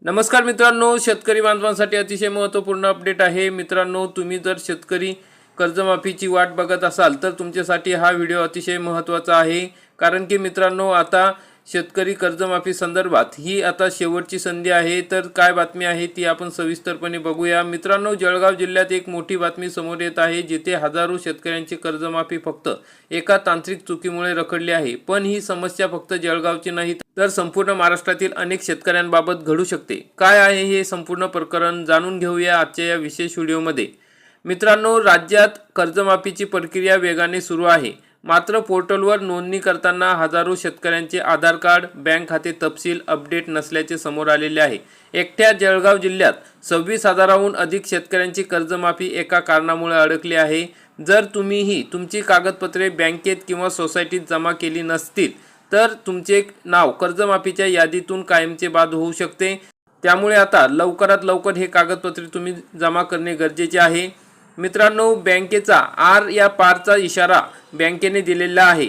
नमस्कार मित्रांनो, शेतकरी बांधवांसाठी अतिशय महत्त्वपूर्ण अपडेट आहे। मित्रांनो, तुम्ही जर शेतकरी कर्जमाफीची वाट बघत असाल तर तुमच्यासाठी हा व्हिडिओ अतिशय महत्त्वाचा आहे। कारण की मित्रांनो, आता शेतकरी कर्जमाफी संदर्भात ही आता शेवटची संधी आहे। तर काय बातमी आहे ती आपण सविस्तरपणे बघूया। मित्रांनो, जळगाव जिल्ह्यात एक मोठी बातमी समोर येत आहे, जिथे हजारो शेतकऱ्यांची कर्जमाफी फक्त एका तांत्रिक चुकीमुळे रखडली आहे। पण ही समस्या फक्त जळगावची नाही तर संपूर्ण महाराष्ट्रातील अनेक शेतकऱ्यांबाबत घडू शकते। काय आहे हे संपूर्ण प्रकरण जाणून घेऊया आजच्या या विशेष व्हिडिओमध्ये। मित्रांनो, राज्यात कर्जमाफीची प्रक्रिया वेगाने सुरू आहे, मात्र पोर्टलवर नोंदणी करताना हजारो शेतकऱ्यांचे आधार कार्ड, बँक खाते तपशील अपडेट नसल्याचे समोर आलेले आहे। एकट्या जळगाव जिल्ह्यात 26,000हून अधिक शेतकऱ्यांची कर्जमाफी एका कारणामुळे अडकली आहे। जर तुम्हीही तुमची कागदपत्रे बँकेत किंवा सोसायटीत जमा केली नसतील तर तुमचे नाव कर्जमाफीच्या यादीतून कायमचे बाद होऊ शकते। त्यामुळे आता लवकरात लवकर हे कागदपत्रे तुम्ही जमा करणे गरजेचे आहे। मित्रांनो, बँकेचा आर या पारचा इशारा बँकेने दिलेला आहे।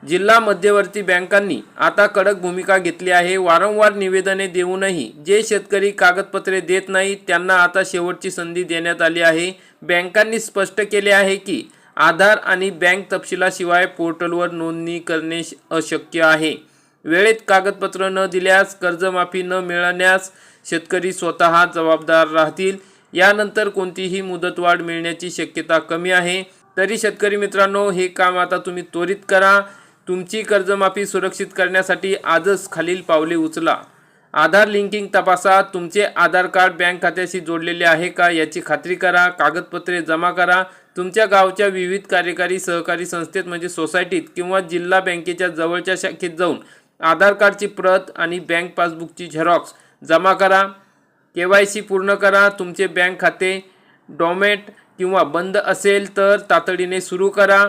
जिल्हा मध्यवर्ती बँकांनी आता कडक भूमिका घेतली आहे। वारंवार निवेदने देऊनही जे शेतकरी कागदपत्रे देत नाहीत त्यांना आता शेवटची संधी देण्यात आली आहे। बँकांनी स्पष्ट केले आहे की आधार आणि बँक तपशिलाशिवाय पोर्टलवर नोंदणी करणे अशक्य आहे। वेळेत कागदपत्र न दिल्यास, कर्जमाफी न मिळाल्यास शेतकरी स्वतः जबाबदार राहतील। यानंतर कोणतीही मुदतवाढ मिळण्याची शक्यता कमी आहे। तरी शेतकरी मित्रांनो, हे काम आता तुम्ही त्वरित करा। तुमची कर्जमाफी सुरक्षित करण्यासाठी आजच खालील पावले उचला। आधार लिंकिंग तपासा, तुमचे आधार कार्ड बँक खात्याशी जोडलेले आहे का याची खात्री करा। कागदपत्रे जमा करा, तुमच्या गावच्या विविध कार्यकारी सहकारी संस्थेत म्हणजे सोसायटीत किंवा जिल्हा बँकेच्या जवळच्या शाखेत जाऊन आधार कार्डची प्रत आणि बँक पासबुकची झेरॉक्स जमा करा। KYC पूर्ण करा। तुमचे बँक खाते डॉमॅट किंवा बंद असेल तर तातडीने सुरू करा।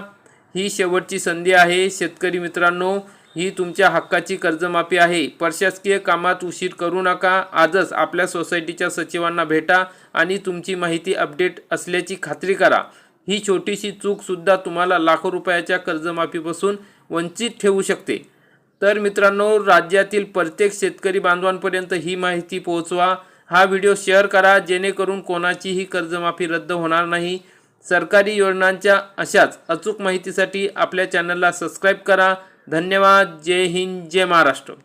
ही शेवटची संधी आहे शेतकरी मित्रांनो, ही तुमच्या हक्काची कर्जमाफी आहे। प्रशासकीय कामात उशीर करू नका। आजच आपल्या सोसायटीच्या सचिवांना भेटा आणि तुमची माहिती अपडेट असल्याची खात्री करा। ही छोटीशी चूक सुद्धा तुम्हाला लाखो रुपयाच्या कर्जमाफीपासून वंचित ठेवू शकते। तर मित्रांनो, राज्यातील प्रत्येक शेतकरी बांधवांपर्यंत ही माहिती पोहोचवा। हा व्हिडिओ शेअर करा जेणेकरून कोणाचीही कर्जमाफी रद्द होणार नाही। सरकारी योजनांच्या अशाच अचूक माहितीसाठी आपल्या चॅनलला सबस्क्राईब करा। धन्यवाद। जय हिंद, जय महाराष्ट्र।